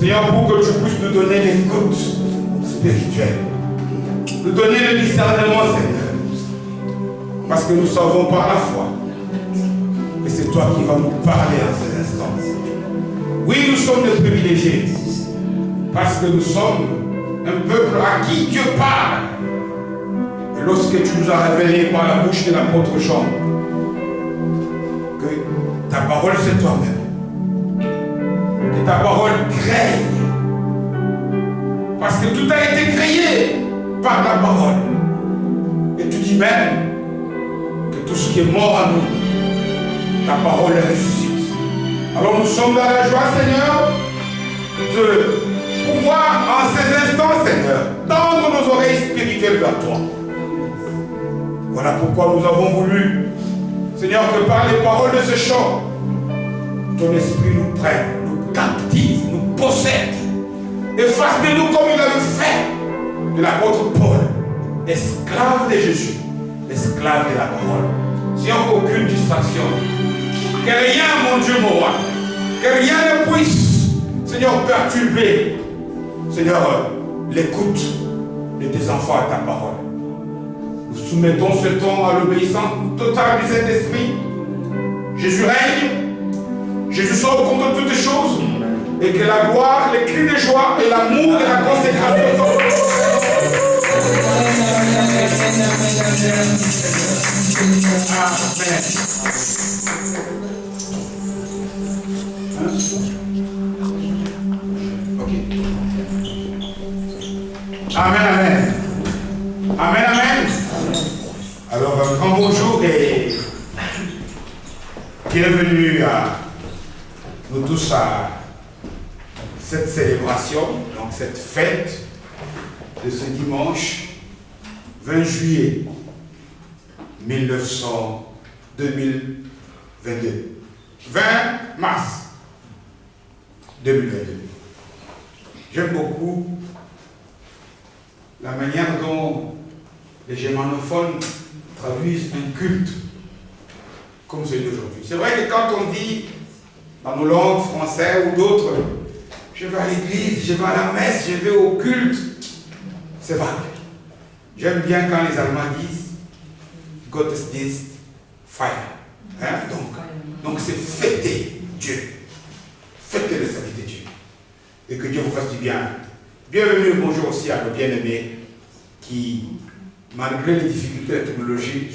Seigneur, pour que tu puisses nous donner l'écoute spirituelle, nous donner le discernement, Seigneur. Parce que nous savons par la foi que c'est toi qui vas nous parler en ces instants. Oui, nous sommes des privilégiés, parce que nous sommes un peuple à qui Dieu parle. Et lorsque tu nous as révélé par la bouche de l'apôtre Jean que ta parole c'est toi-même, que ta parole crée, parce que tout a été créé par la parole. Et tu dis même que tout ce qui est mort en nous, ta parole est ressuscite. Alors nous sommes dans la joie, Seigneur, de pouvoir en ces instants, Seigneur, tendre nos oreilles spirituelles vers toi. Voilà pourquoi nous avons voulu, Seigneur, que par les paroles de ce chant, ton esprit nous prenne, nous captive, nous possède, et fasse de nous comme il avait fait de l'apôtre Paul, esclave de Jésus, esclave de la parole, sans aucune distraction. Que rien, mon Dieu, mon roi, que rien ne puisse, Seigneur, perturber, Seigneur, l'écoute de tes enfants à ta parole. Nous soumettons ce temps à l'obéissance totale du Saint-Esprit. Jésus règne, Jésus sort au compte de toutes choses, et que la gloire, les cris de joie et l'amour et la consécration sont. Amen. Ok. Amen, amen. Amen, amen. Alors, un grand bonjour et bienvenue à nous tous à cette célébration, donc cette fête de ce dimanche 20 juillet 2022. 20 mars 2022. J'aime beaucoup la manière dont les germanophones traduisent un culte comme celui d'aujourd'hui. C'est vrai que quand on dit dans nos langues français ou d'autres, je vais à l'église, je vais à la messe, je vais au culte, c'est vague. J'aime bien quand les Allemands disent Gottesdienst feiern. Hein? Donc c'est fêter Dieu. Fêter le salut de Dieu. Et que Dieu vous fasse du bien. Bienvenue, bonjour aussi à nos bien-aimés qui, malgré les difficultés de la technologie,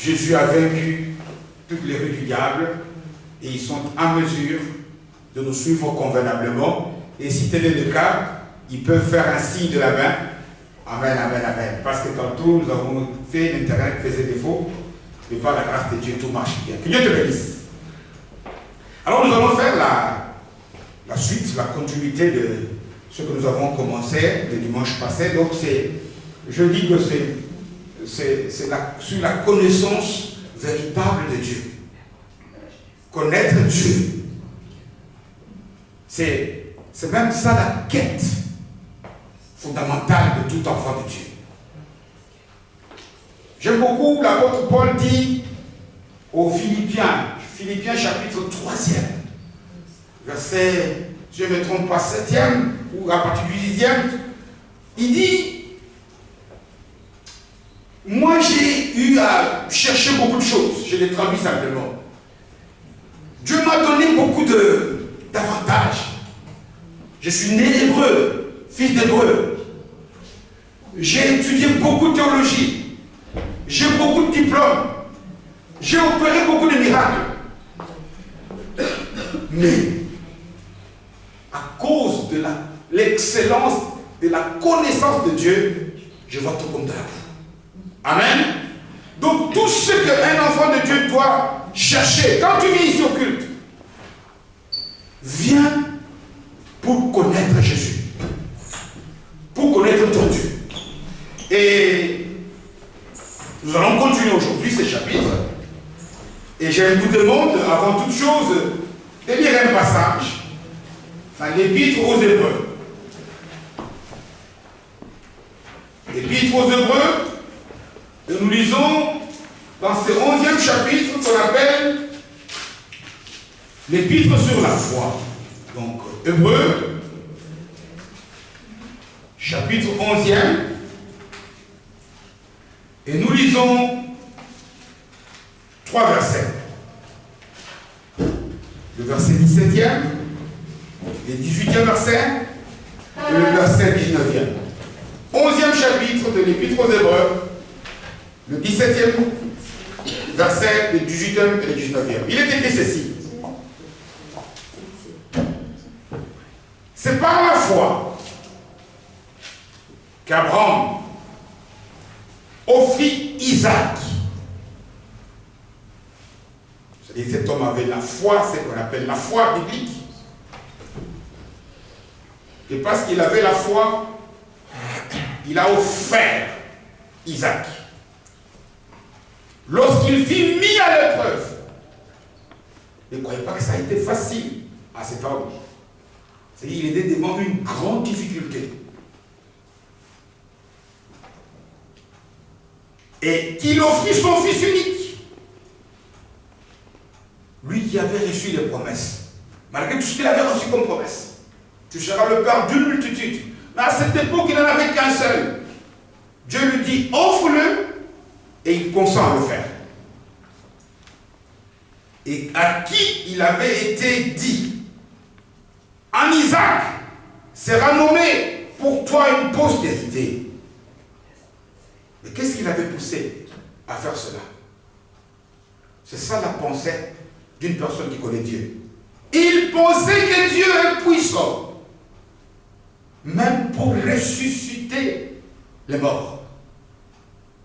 Jésus a vaincu toutes les rues du diable et ils sont en mesure de nous suivre convenablement. Et si tel est le cas, ils peuvent faire un signe de la main. Amen, amen, amen. Parce que tantôt, nous avons fait l'Internet qui faisait défaut, mais par la grâce de Dieu, tout marche bien. Que Dieu te bénisse. Alors, nous allons faire la suite, la continuité de ce que nous avons commencé le dimanche passé. Donc, je dis que c'est sur la connaissance véritable de Dieu. Connaître Dieu. C'est même ça la quête fondamentale de tout enfant de Dieu. J'aime beaucoup, l'apôtre Paul dit aux Philippiens chapitre 3e, verset, je ne me trompe pas, 7e, ou à partir du 10e, il dit, moi j'ai eu à chercher beaucoup de choses, je les traduis simplement. Dieu m'a donné beaucoup d'avantages. Je suis né hébreu, fils d'hébreu. J'ai étudié beaucoup de théologie. J'ai beaucoup de diplômes. J'ai opéré beaucoup de miracles. Mais, à cause de l'excellence, de la connaissance de Dieu, je vois tout comme de la boue. Amen. Donc, tout ce qu'un enfant de Dieu doit chercher, quand tu viens ici au culte, viens pour connaître Jésus, pour connaître ton Dieu. Et nous allons continuer aujourd'hui ce chapitre. Et je vous demande, avant toute chose, de lire un passage dans l'Épître aux Hébreux. L'Épître aux Hébreux, et nous lisons dans ce 11e chapitre qu'on appelle l'Épître sur la foi. Donc, Hébreux, chapitre 11e, et nous lisons 3 versets. Le verset 17e, le 18e verset et le verset 19e. 11e chapitre de l'Épître aux Hébreux, le 17e verset, le 18e et le 19e. Il est écrit ceci. C'est par la foi qu'Abraham offrit Isaac. C'est-à-dire cet homme avait la foi, c'est ce qu'on appelle la foi biblique. Et parce qu'il avait la foi, il a offert Isaac. Lorsqu'il fut mis à l'épreuve, ne croyez pas que ça a été facile à cet homme. C'est-à-dire qu'il était devant une grande difficulté. Et qu'il offrit son fils unique. Lui qui avait reçu les promesses. Malgré tout ce qu'il avait reçu comme promesse. Tu seras le père d'une multitude. Mais à cette époque, il n'en avait qu'un seul. Dieu lui dit, offre-le, et il consent à le faire. Et à qui il avait été dit, en Isaac sera nommé pour toi une postérité. Mais qu'est-ce qu'il avait poussé à faire cela? C'est ça la pensée d'une personne qui connaît Dieu. Il pensait que Dieu est puissant, même pour ressusciter les morts.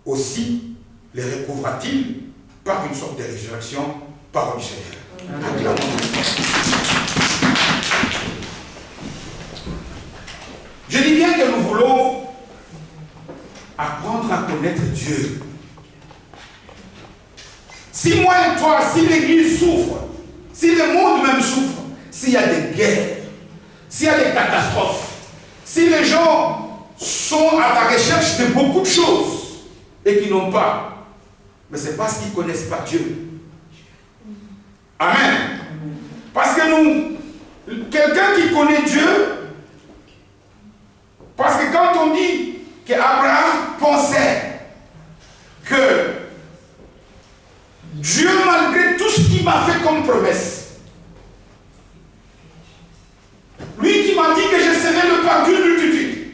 Aussi les recouvra-t-il par une sorte de résurrection par le Seigneur. Je dis bien que nous voulons apprendre à connaître Dieu. Si moi et toi, si l'Église souffre, si le monde même souffre, s'il y a des guerres, s'il y a des catastrophes, si les gens sont à la recherche de beaucoup de choses et qui n'ont pas, mais c'est parce qu'ils ne connaissent pas Dieu. Amen. Parce que nous, quelqu'un qui connaît Dieu, parce que quand on dit qu'Abraham pensait que Dieu, malgré tout ce qu'il m'a fait comme promesse, lui qui m'a dit que je serai le père d'une multitude,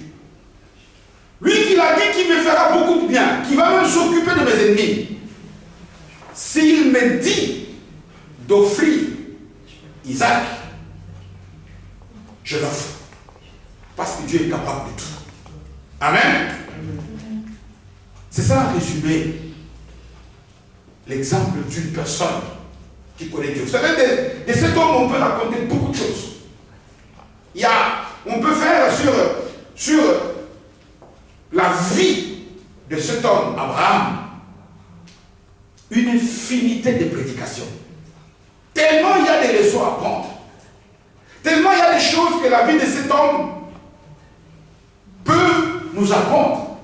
lui qui a dit qu'il me fera beaucoup de bien, qui va même s'occuper de mes ennemis, s'il me dit d'offrir Isaac, je l'offre. Parce que Dieu est capable de tout. Amen. C'est ça, en résumé, l'exemple d'une personne qui connaît Dieu. Vous savez, de cet homme, on peut raconter beaucoup de choses. On peut faire sur la vie de cet homme, Abraham, une infinité de prédications. Tellement il y a des leçons à prendre. Tellement il y a des choses que la vie de cet homme peut nous apprendre.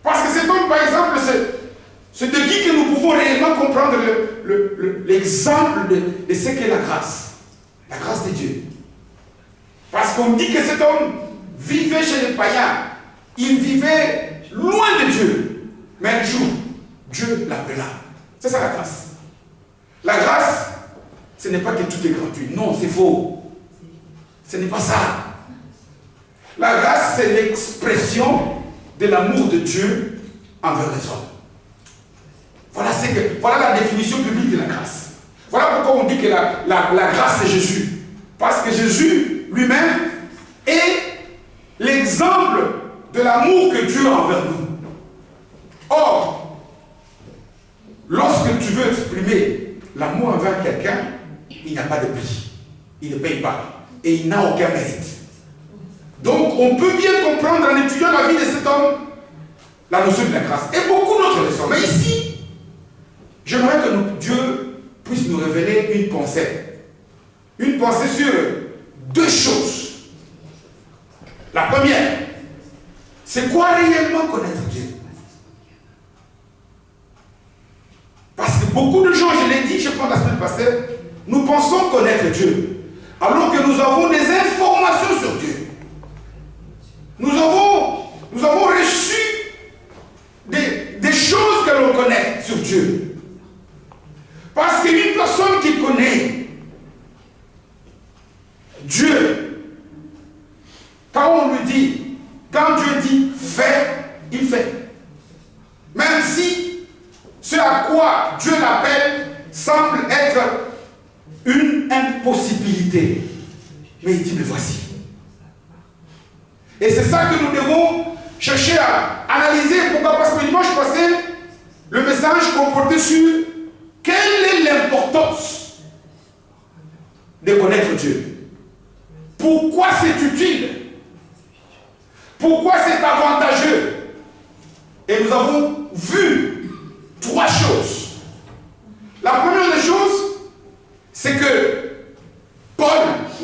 Parce que cet homme, par exemple, c'est de qui que nous pouvons réellement comprendre l'exemple de ce qu'est la grâce. La grâce de Dieu. Parce qu'on dit que cet homme vivait chez les païens. Il vivait loin de Dieu. Mais un jour, Dieu l'appela. C'est ça la grâce. La grâce, ce n'est pas que tout est gratuit. Non, c'est faux. Ce n'est pas ça. La grâce, c'est l'expression de l'amour de Dieu envers les hommes. Voilà la définition biblique de la grâce. Voilà pourquoi on dit que la grâce, c'est Jésus. Parce que Jésus lui-même est l'exemple de l'amour que Dieu a envers nous. Or, lorsque tu veux exprimer l'amour envers quelqu'un, il n'y a pas de prix. Il ne paye pas. Et il n'a aucun mérite. Donc, on peut bien comprendre en étudiant la vie de cet homme la notion de la grâce. Et beaucoup d'autres leçons. Mais ici, j'aimerais que Dieu puisse nous révéler une pensée. Une pensée sur 2 choses. La première, c'est quoi réellement connaître Dieu? Parce que beaucoup de gens, je l'ai dit, je crois la semaine passée, nous pensons connaître Dieu. alors que nous avons des informations sur Dieu. Nous avons reçu des choses que l'on connaît sur Dieu. Parce qu'une personne qui connaît Dieu, quand Dieu dit fais, il fait. Même si ce à quoi Dieu l'appelle semble être une impossibilité. Mais il dit, mais voici. Et c'est ça que nous devons chercher à analyser. Pourquoi? Parce que le dimanche passé, le message comportait sur quelle est l'importance de connaître Dieu. Pourquoi c'est utile? Pourquoi c'est avantageux? Et nous avons vu 3 choses. La première des choses, c'est que Paul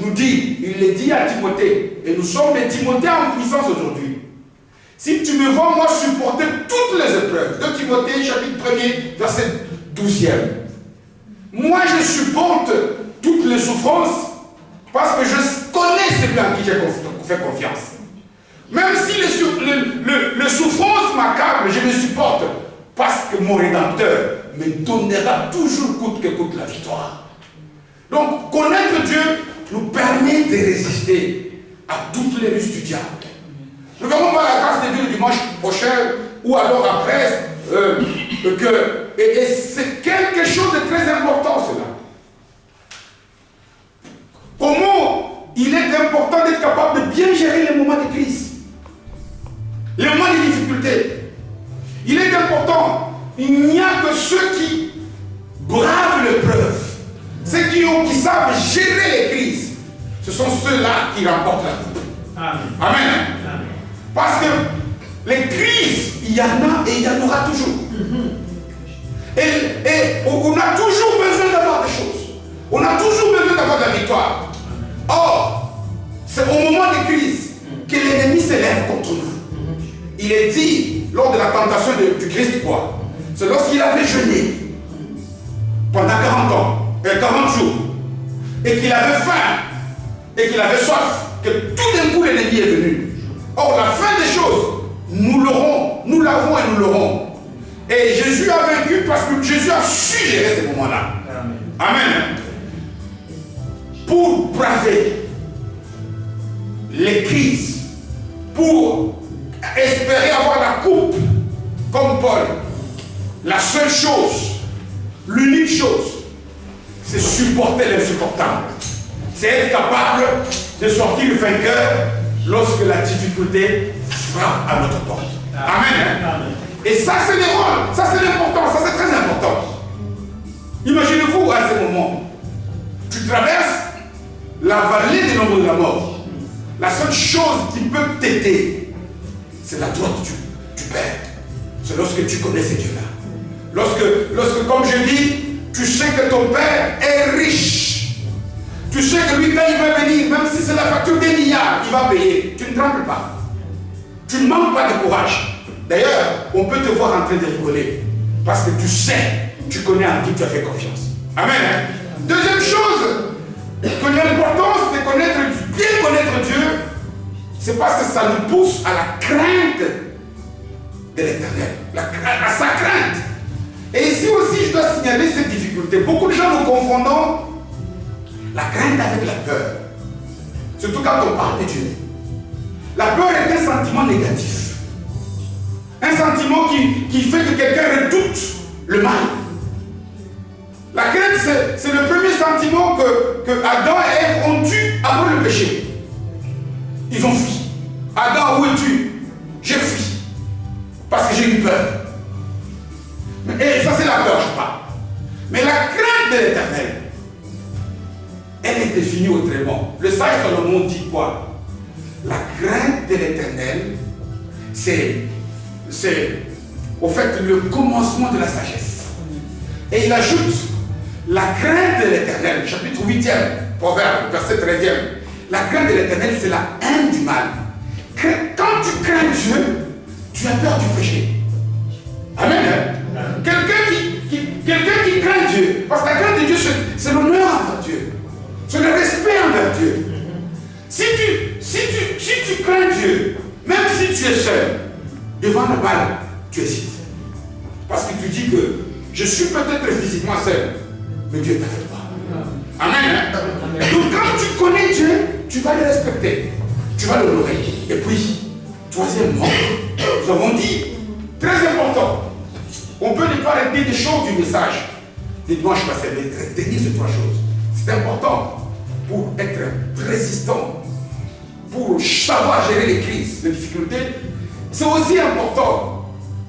nous dit, il le dit à Timothée, et nous sommes des Timothées en puissance aujourd'hui. Si tu me vois, moi, supporter toutes les épreuves, de Timothée, chapitre 1er, verset 12e. Moi, je supporte toutes les souffrances parce que je connais celui à qui j'ai fait confiance. Même si les souffrances m'accablent, je les supporte parce que mon Rédempteur me donnera toujours coûte que coûte la victoire. Donc, connaître Dieu nous permet de résister à toutes les ruses du diable. Nous verrons par la grâce de Dieu le dimanche prochain ou alors après et c'est quelque chose de très important cela. Comment il est important d'être capable de bien gérer les moments de crise, les moments de difficulté. Il est important, il n'y a que ceux qui bravent l'épreuve, ceux qui savent gérer les crises, ce sont ceux-là qui remportent la coupe. Amen. Amen. Amen. Parce que les crises, il y en a et il y en aura toujours. Et on a toujours besoin d'avoir des choses. On a toujours besoin d'avoir de la victoire. Or, c'est au moment des crises que l'ennemi s'élève contre nous. Il est dit lors de la tentation du Christ, quoi? C'est lorsqu'il avait jeûné pendant 40 jours, et qu'il avait faim, et qu'il avait soif, que tout d'un coup l'ennemi est venu. Or, la fin des choses, nous l'avons et nous l'aurons. Et Jésus a vaincu parce que Jésus a su gérer ces moments-là. Amen. Pour braver les crises, pour espérer avoir la coupe, comme Paul, la seule chose, l'unique chose, c'est supporter l'insupportable. C'est être capable de sortir vainqueur lorsque la difficulté frappe à notre porte. Amen. Amen. Et ça, c'est le rôle, ça, c'est l'important, ça, c'est très important. Imaginez-vous à ce moment, tu traverses la vallée de l'ombre de la mort. La seule chose qui peut t'aider, c'est la droite du Père. C'est lorsque tu connais ce Dieu-là. Lorsque, comme je dis, tu sais que ton Père est riche. Tu sais que lui, quand il va venir, même si c'est la facture des milliards, il va payer. Tu ne trembles pas. Tu ne manques pas de courage. D'ailleurs, on peut te voir en train de rigoler. Parce que tu sais, tu connais en qui tu as fait confiance. Amen. Deuxième chose, que l'importance de bien connaître Dieu, c'est parce que ça nous pousse à la crainte de l'Éternel. À sa crainte. Et ici aussi, je dois signaler cette difficulté. Beaucoup de gens nous confondons la crainte avec la peur. Surtout quand on parle de Dieu. La peur est un sentiment négatif. Un sentiment qui fait que quelqu'un redoute le mal. La crainte, c'est le premier sentiment que Adam et Ève ont eu après le péché. Ils ont fui. Adam, où es-tu? J'ai fui. Parce que j'ai eu peur. Et ça, c'est la peur, je parle. Mais la crainte de l'Éternel, elle est définie autrement. Le sage Salomon dit quoi? La crainte de l'Éternel, c'est au fait le commencement de la sagesse. Et il ajoute la crainte de l'Éternel, chapitre 8e, Proverbe, verset 13e. La crainte de l'Éternel, c'est la haine du mal. Quand tu crains Dieu, tu as peur du péché. Amen. Quelqu'un qui craint Dieu, parce que la crainte de Dieu, c'est l'honneur envers Dieu, c'est le respect envers Parce que tu dis que je suis peut-être physiquement seul, mais Dieu ne t'affecte pas. Amen. Hein? Donc quand tu connais Dieu, tu vas le respecter. Tu vas l'honorer. Et puis, troisièmement, nous avons dit, très important, on peut ne pas retenir des choses du message des dimanches passés, mais retenir ces trois choses. C'est important pour être résistant, pour savoir gérer les crises, les difficultés. C'est aussi important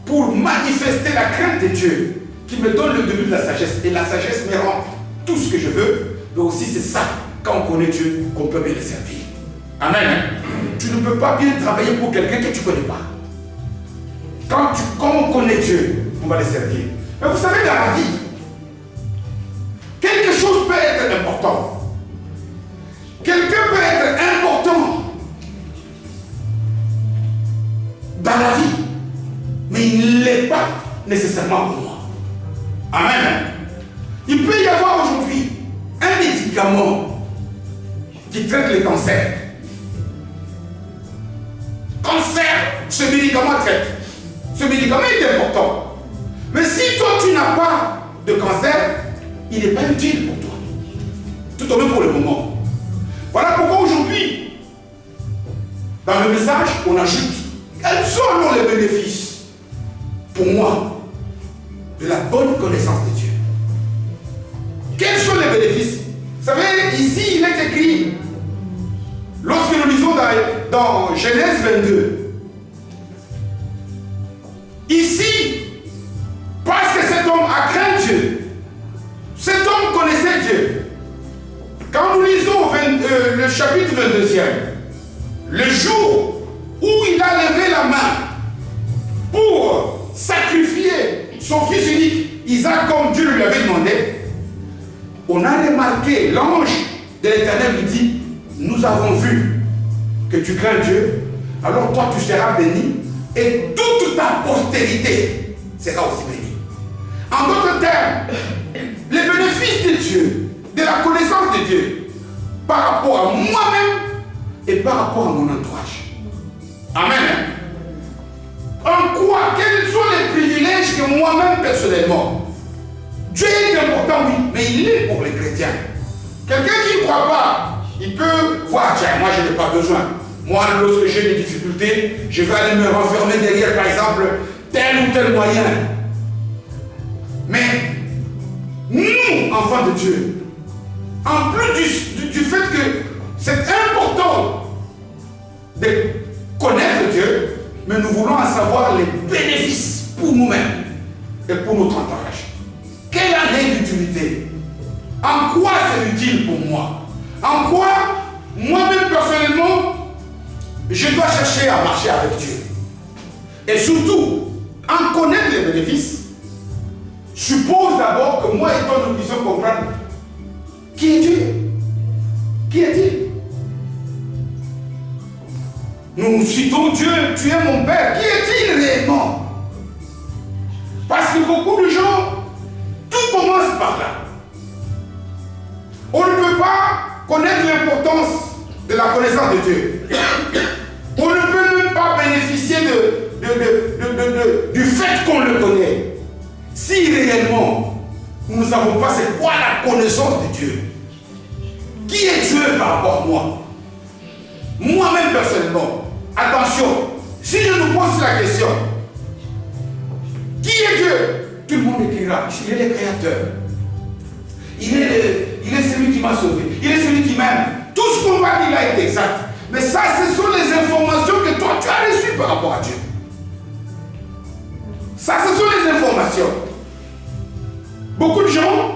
pour manifester la crainte de Dieu qui me donne le début de la sagesse. Et la sagesse me rend tout ce que je veux, mais aussi c'est ça, quand on connaît Dieu, qu'on peut bien le servir. Amen. Tu ne peux pas bien travailler pour quelqu'un que tu ne connais pas. Quand on connaît Dieu, on va le servir. Mais vous savez, dans la vie, quelque chose peut être important. Quelqu'un peut être important dans la vie, mais il ne l'est pas nécessairement pour moi. Amen. Il peut y avoir aujourd'hui un médicament qui traite les cancers. Cancer, ce médicament traite. Ce médicament est important. Mais si toi tu n'as pas de cancer, il n'est pas utile pour toi. Tout au moins pour le moment. Voilà pourquoi aujourd'hui, dans le message, on ajoute quels sont alors les bénéfices pour moi de la bonne connaissance de Dieu. Quels sont les bénéfices? Vous savez, ici il est écrit, lorsque nous lisons dans Genèse 22, ici, parce que cet homme a craint Dieu, cet homme connaissait Dieu. Quand nous lisons le chapitre 22e, le jour où il a levé la main pour sacrifier son fils unique, Isaac, comme Dieu lui avait demandé, on a remarqué, l'ange de l'Éternel lui dit, nous avons vu que tu crains Dieu, alors toi tu seras béni et toute ta postérité sera aussi bénie. En d'autres termes, les bénéfices de Dieu, de la connaissance de Dieu, par rapport à moi-même et par rapport à mon entourage. Amen. En quoi? Quels sont les privilèges que moi-même personnellement? Dieu est important, oui, mais il est pour les chrétiens. Quelqu'un qui ne croit pas, il peut voir, tiens, moi je n'ai pas besoin. Moi, lorsque j'ai des difficultés, je vais aller me renfermer derrière, par exemple, tel ou tel moyen. Mais nous, enfants de Dieu, en plus du fait que c'est important de connaître Dieu, mais nous voulons en savoir les bénéfices pour nous-mêmes et pour notre entourage. Quelle en est l'utilité? En quoi c'est utile pour moi? En quoi, moi-même personnellement, je dois chercher à marcher avec Dieu? Et surtout, en connaître les bénéfices, suppose d'abord que moi et toi nous puissions comprendre qui est Dieu. Qui est-il? Nous citons Dieu, tu es mon Père. Qui est-il réellement? Parce que beaucoup de gens, tout commence par là. On ne peut pas connaître l'importance de la connaissance de Dieu. On ne peut même pas bénéficier du fait qu'on le connaît. Si réellement, nous ne savons pas c'est quoi la connaissance de Dieu. Qui est Dieu par rapport à moi? Moi-même personnellement, attention, si je nous pose la question, qui est Dieu? Tout le monde écrira, il est le créateur. Il est celui qui m'a sauvé. Il est celui qui m'aime. Tout ce qu'on va dire là est exact. Mais ça, ce sont les informations que toi, tu as reçues par rapport à Dieu. Ça, ce sont les informations. Beaucoup de gens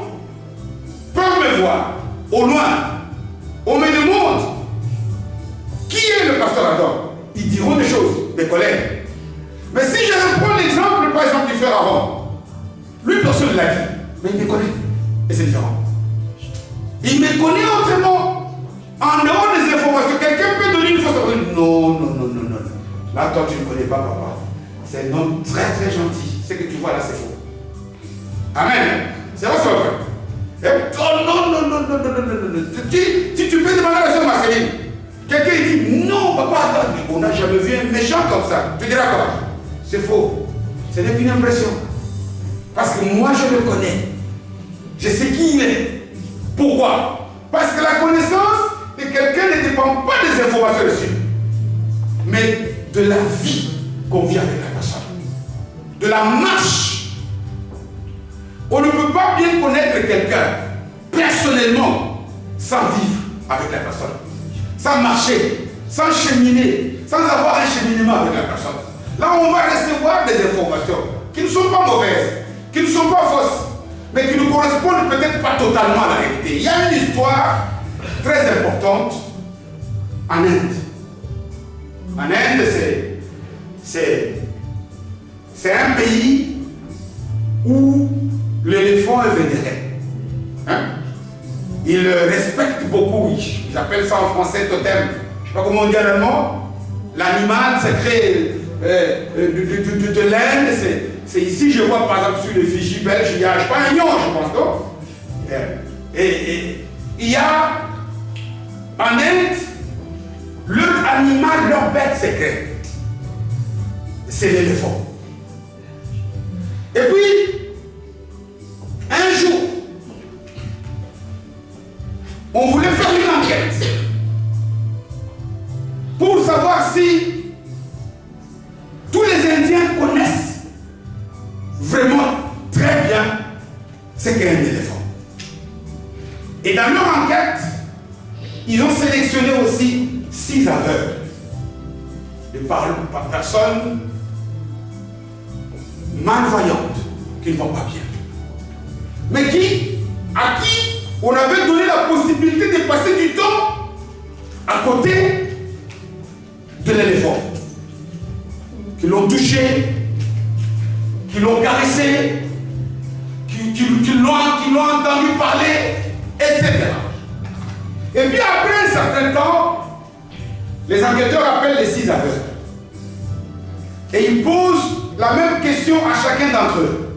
peuvent me voir au loin. On me demande qui est le pasteur Adam. Ils diront des choses, des collègues. Mais si je reprends l'exemple, par exemple, du frère Aaron, lui, personne ne l'a dit, mais il me connaît. Et c'est différent. Il me connaît autrement. En dehors des informations, quelqu'un peut donner une fausse information. Non. Là, toi, tu ne connais pas papa. C'est un homme très très gentil. Ce que tu vois là, c'est faux. Amen. C'est vrai, c'est vrai. Oh non. Si tu peux demander à la sœur Marceline, quelqu'un dit non, papa, attends, on n'a jamais vu un méchant comme ça. Tu diras quoi? C'est faux. Ce n'est qu'une impression. Parce que moi, je le connais. Je sais qui il est. Pourquoi? Parce que la connaissance de quelqu'un ne dépend pas des informations reçues, mais de la vie qu'on vit avec la personne. De la marche. On ne peut pas bien connaître quelqu'un personnellement sans vivre avec la personne. Sans marcher, sans cheminer, sans avoir un cheminement avec la personne. Là, on va recevoir des informations qui ne sont pas mauvaises, qui ne sont pas fausses, mais qui ne correspondent peut-être pas totalement à la réalité. Il y a une histoire très importante en Inde. En Inde, c'est un pays où l'éléphant est vénéré. Hein? Ils respectent beaucoup. Ils appellent ça en français totem. Je ne sais pas comment on dit en allemand. L'animal sacré de l'Inde, c'est ici, je vois par exemple sur les Fidji belges, il y a, je sais pas, un lion, je pense, non? Et il y a en Inde, leur animal, leur bête secrète, c'est l'éléphant. Et puis, un jour, on voulait faire une enquête pour savoir si tous les Indiens connaissent vraiment très bien ce qu'est un éléphant. Et dans leur enquête, ils ont sélectionné aussi 6 aveugles, de personnes malvoyantes qui ne vont pas bien, mais à qui on avait donné la possibilité de passer du temps à côté de l'éléphant, qui l'ont touché, qui l'ont caressé, qui l'ont entendu parler, etc. Et puis après un certain temps, les enquêteurs appellent les 6 aveugles. Et ils posent la même question à chacun d'entre eux.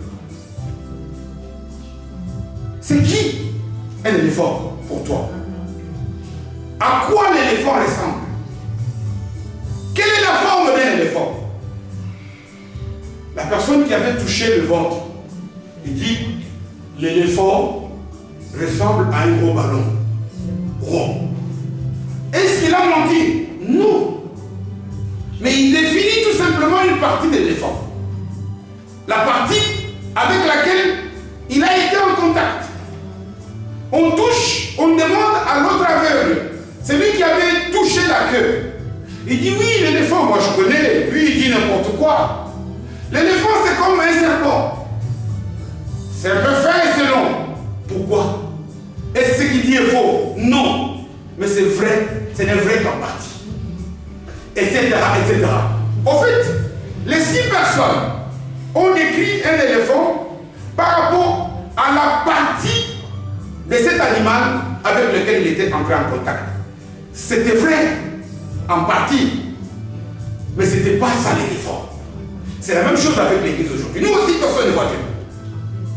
C'est qui un éléphant pour toi? À quoi l'éléphant ressemble? Quelle est la forme d'un éléphant? La personne qui avait touché le ventre, il dit, l'éléphant ressemble à un gros ballon rond. Est-ce qu'il a menti? Non. Mais il définit tout simplement une partie de l'éléphant. La partie avec laquelle il a été en contact. On touche, on demande à l'autre aveugle, celui qui avait touché la queue. Il dit oui, l'éléphant, moi je connais. Lui il dit n'importe quoi. L'éléphant c'est comme un serpent. C'est un peu fin et c'est long. Pourquoi? Est-ce que ce qu'il dit est faux? Non. Mais c'est vrai, ce n'est vrai qu'en partie. Etc. etc. Au fait, les 6 personnes ont décrit un éléphant par rapport à la partie de cet animal avec lequel il était entré en contact. C'était vrai en partie, mais ce n'était pas ça l'éléphant. C'est la même chose avec l'église aujourd'hui. Nous aussi, personne ne voit Dieu.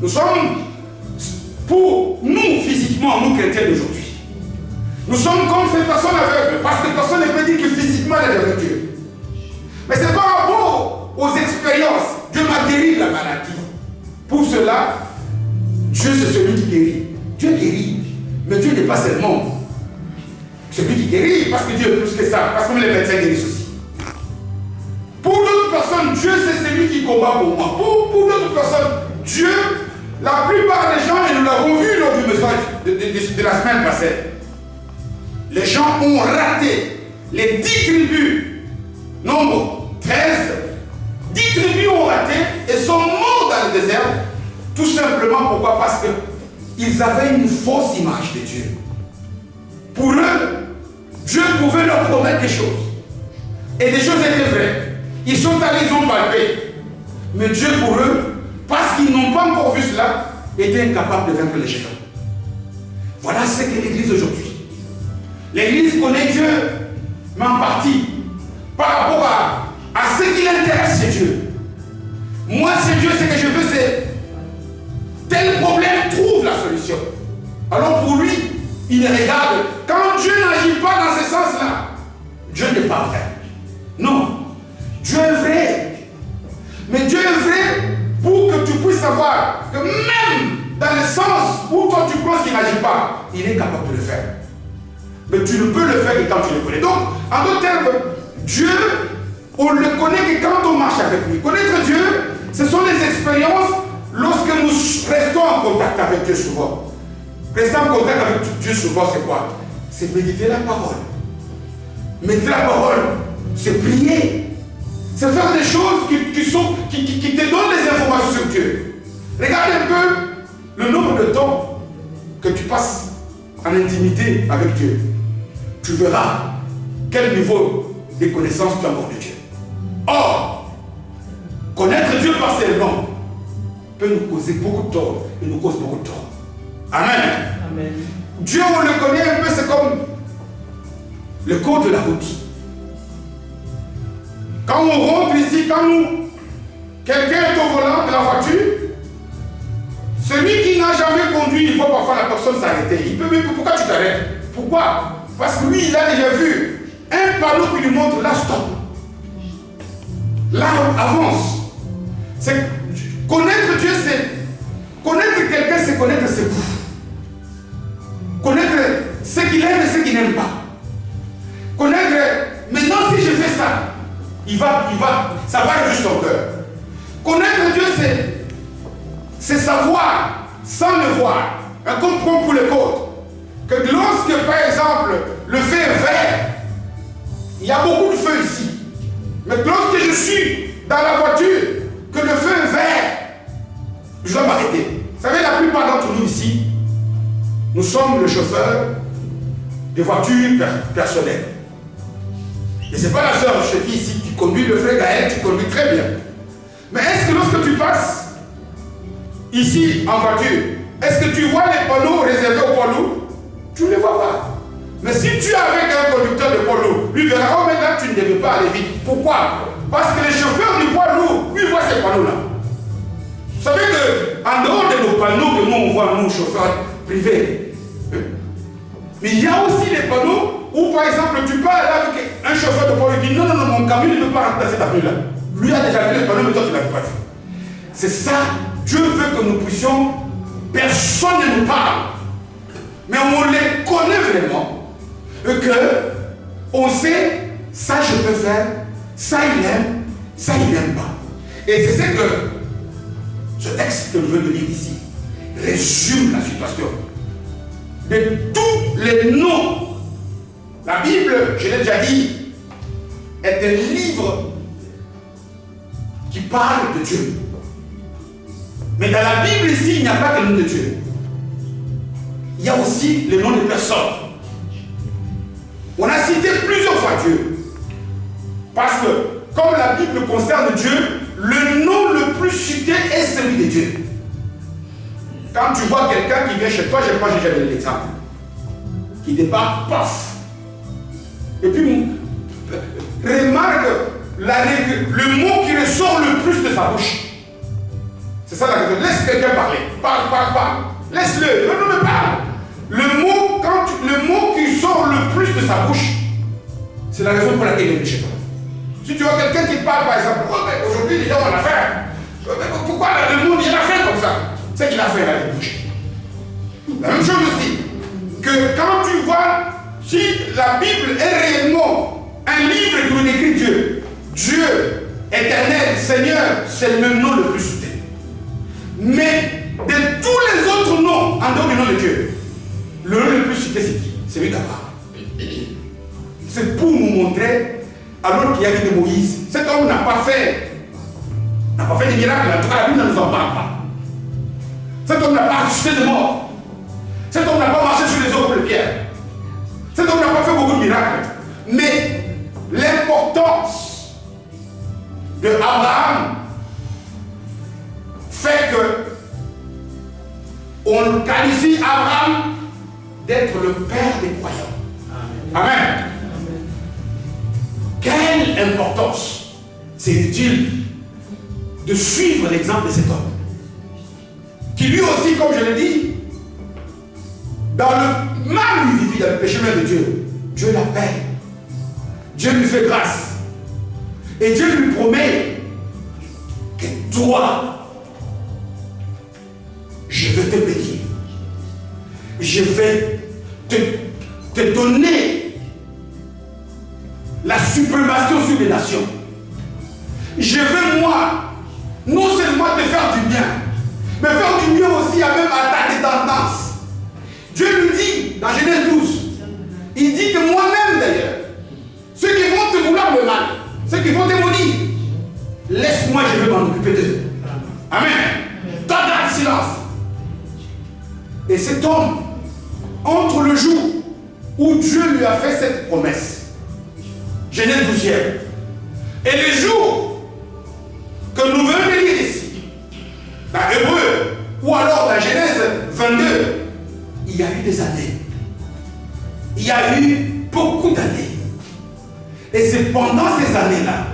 Nous sommes, pour nous physiquement, nous chrétiens d'aujourd'hui, nous sommes comme ces personnes aveugles, parce que personne ne peut dire que physiquement elle est avec Dieu. Mais c'est par rapport aux expériences. Dieu m'a guéri de la maladie. Pour cela, Dieu c'est celui qui guérit. Dieu guérit, mais Dieu n'est pas seulement celui qui guérit, parce que Dieu est plus que ça, parce que les médecins guérissent aussi. Pour d'autres personnes, Dieu c'est celui qui combat pour moi. Pour d'autres personnes, Dieu, la plupart des gens, et nous l'avons vu lors du message de la semaine passée, les gens ont raté les 10 tribus, nombre 13, 10 tribus ont raté et sont morts dans le désert, tout simplement pourquoi? Parce qu'ils avaient une fausse image de Dieu. Pour eux, Dieu pouvait leur promettre des choses. Et des choses étaient vraies. Ils sont allés, ils ont palpé. Mais Dieu pour eux, parce qu'ils n'ont pas encore vu cela, était incapable de vaincre les géants. Voilà ce qu'est l'Église aujourd'hui. L'Église connaît Dieu, mais en partie, par rapport à ce qui l'intéresse, c'est Dieu. Moi, c'est Dieu, ce que je veux, c'est tel problème trouve la solution. Alors pour lui, il regarde. Quand Dieu n'agit pas dans ce sens-là, Dieu n'est pas vrai. Non. Dieu est vrai. Mais Dieu est vrai pour que tu puisses savoir même dans le sens où toi tu penses qu'il n'agit pas, il est capable de le faire. Mais tu ne peux le faire que quand tu le connais. Donc, en d'autres termes, Dieu, on le connaît que quand on marche avec lui. Connaître Dieu, ce sont les expériences lorsque nous restons en contact avec Dieu souvent. Rester en contact avec Dieu souvent, c'est quoi? C'est méditer la parole. Méditer la parole, c'est prier. C'est faire des choses qui te donnent des informations sur Dieu. Regarde un peu le nombre de temps que tu passes en intimité avec Dieu. Tu verras quel niveau de connaissance tu as encore de Dieu. Or, connaître Dieu partiellement peut nous causer beaucoup de tort. Il nous cause beaucoup de tort. Amen. Amen. Dieu, on le connaît un peu, c'est comme le code de la route. Quand on rentre ici, quelqu'un est au volant de la voiture, celui qui n'a jamais conduit, il voit parfois la personne s'arrêter. Il peut dire, pourquoi tu t'arrêtes? Pourquoi? Parce que lui, il a déjà vu un panneau qui lui montre là, stop. Là, avance. Connaître Dieu, c'est connaître quelqu'un, c'est connaître ses goûts. Connaître ce qu'il aime et ce qu'il n'aime pas. Connaître, maintenant si je fais ça, ça va être juste ton cœur. Connaître Dieu, c'est savoir, sans le voir, un comprendre pour les côtes, que lorsque, par exemple, le feu est vert, il y a beaucoup de feu ici. Mais lorsque je suis dans la voiture, que le feu est vert, je dois m'arrêter. Vous savez, la plupart d'entre nous ici, nous sommes le chauffeur de voitures personnelles. Et ce n'est pas la sœur Chefi ici qui conduit, le frère Gaël, tu conduis très bien. Mais est-ce que lorsque tu passes ici en voiture, est-ce que tu vois les panneaux réservés aux poids lourds? Tu ne les vois pas. Mais si tu es avec un conducteur de poids lourd, lui verra, oh maintenant tu ne devais pas aller vite. Pourquoi? Parce que le chauffeur du poids lourd, lui voit ces panneaux-là. Vous savez qu'en dehors de nos panneaux que nous on voit, nous chauffeurs privés, mais il y a aussi des panneaux où par exemple tu parles avec un chauffeur de poids lourd qui dit non, mon camion ne peut pas remplacer ta rue là. Lui a déjà vu les panneaux, mais toi tu ne l'as pas vu. C'est ça, Dieu veut que nous puissions, personne ne nous parle, mais on les connaît vraiment. Et que on sait, ça je peux faire, ça il aime, ça il n'aime pas. Et c'est ce que ce texte que je veux lire ici résume la situation. De tous les noms, la Bible, je l'ai déjà dit, est un livre qui parle de Dieu. Mais dans la Bible ici, il n'y a pas que le nom de Dieu. Il y a aussi le nom de personnes. On a cité plusieurs fois Dieu. Parce que, comme la Bible concerne Dieu, le nom le plus cité est celui de Dieu. Quand tu vois quelqu'un qui vient chez toi, j'ai déjà donné l'exemple, qui débarque, paf. Et puis, remarque le mot qui ressort le plus de sa bouche. C'est ça la question. Laisse quelqu'un parler. Parle. Laisse-le. Non, mais parle. Le mot qui sort le plus de sa bouche, c'est la raison pour laquelle il est venu chez toi. Si tu vois quelqu'un qui parle, par exemple, oh, mais aujourd'hui, les gens ont l'affaire. Pourquoi le monde, il a fait comme ça? C'est qu'il a fait la bouche. La même chose aussi, que quand tu vois, si la Bible est réellement un livre qui nous décrit Dieu, Dieu, éternel, Seigneur, c'est le même nom le plus cité. Mais de tous les autres noms, en dehors du nom de Dieu, le nom le plus cité, c'est qui? C'est lui d'Abraham. C'est pour nous montrer, alors qu'il y avait de Moïse, cet homme n'a pas fait des miracles, en tout cas la Bible ne nous en parle pas. Cet homme n'a pas ressuscité de mort. Cet homme n'a pas marché sur les eaux comme le Pierre. Cet homme n'a pas fait beaucoup de miracles. Mais l'importance de Abraham fait que on qualifie Abraham d'être le père des croyants. Amen. Amen. Quelle importance c'est utile de suivre l'exemple de cet homme qui lui aussi, comme je l'ai dit, dans le mal où il vit, dans le péché même de Dieu, Dieu l'appelle, Dieu lui fait grâce et Dieu lui promet que toi, je vais te donner la suprématie sur les nations. Je veux, moi, non seulement te faire du bien, mais faire du bien aussi à même à ta descendance. Dieu lui dit, dans Genèse 12, il dit que moi-même d'ailleurs, ceux qui vont te vouloir le mal, ceux qui vont te maudire, laisse-moi, je vais m'en occuper d'eux. Amen. Toi, garde silence. Et cet homme, entre le jour où Dieu lui a fait cette promesse, Genèse 12e, et le jour que nous venons de lire ici, dans Hébreu, ou alors dans Genèse 22, il y a eu des années. Il y a eu beaucoup d'années. Et c'est pendant ces années-là,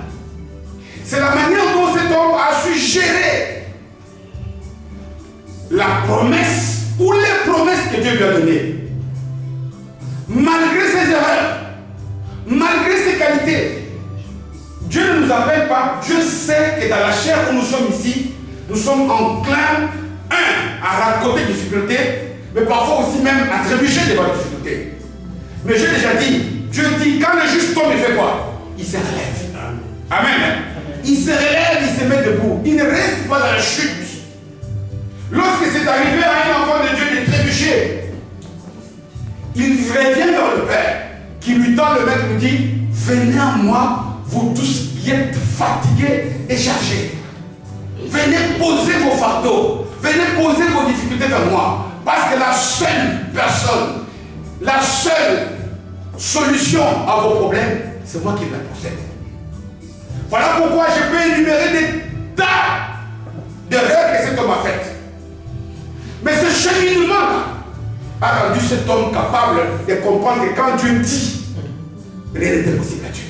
c'est la manière dont cet homme a su gérer la promesse ou les promesses que Dieu lui a données. Malgré ses erreurs, malgré ses qualités, Dieu ne nous appelle pas. Dieu sait que dans la chair où nous sommes ici, nous sommes enclins, à raconter des difficultés, mais parfois aussi même à trébucher devant les difficultés. Mais j'ai déjà dit, Dieu dit, quand le juste tombe, il fait quoi? Il se relève. Amen. Il se relève, il se met debout. Il ne reste pas dans la chute. Lorsque c'est arrivé à un enfant de Dieu de trébucher, il revient vers le Père, qui lui tend le maître, lui dit, venez à moi, vous tous qui êtes fatigués et chargés. Venez poser vos fardeaux, venez poser vos difficultés vers moi. Parce que la seule personne, la seule solution à vos problèmes, c'est moi qui la possède. Voilà pourquoi je peux énumérer des tas d'erreurs que cet homme a faites. Mais ce cheminement-là a rendu cet homme capable de comprendre que quand Dieu dit, rien n'est impossible à Dieu.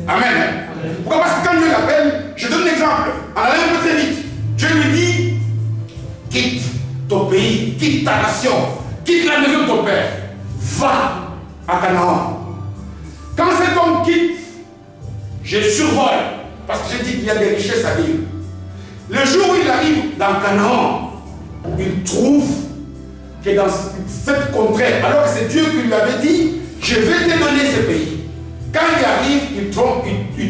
Amen. Pourquoi? Parce que quand Dieu l'appelle, je donne un exemple, en allant un peu très vite, Dieu lui dit, quitte ton pays, quitte ta nation, quitte la maison de ton père, va à Canaan. Quand cet homme quitte, je survole, parce que j'ai dit qu'il y a des richesses à vivre. Le jour où il arrive dans Canaan, il trouve que dans cette contrée, alors que c'est Dieu qui lui avait dit, je vais te donner ce pays. Quand il arrive, il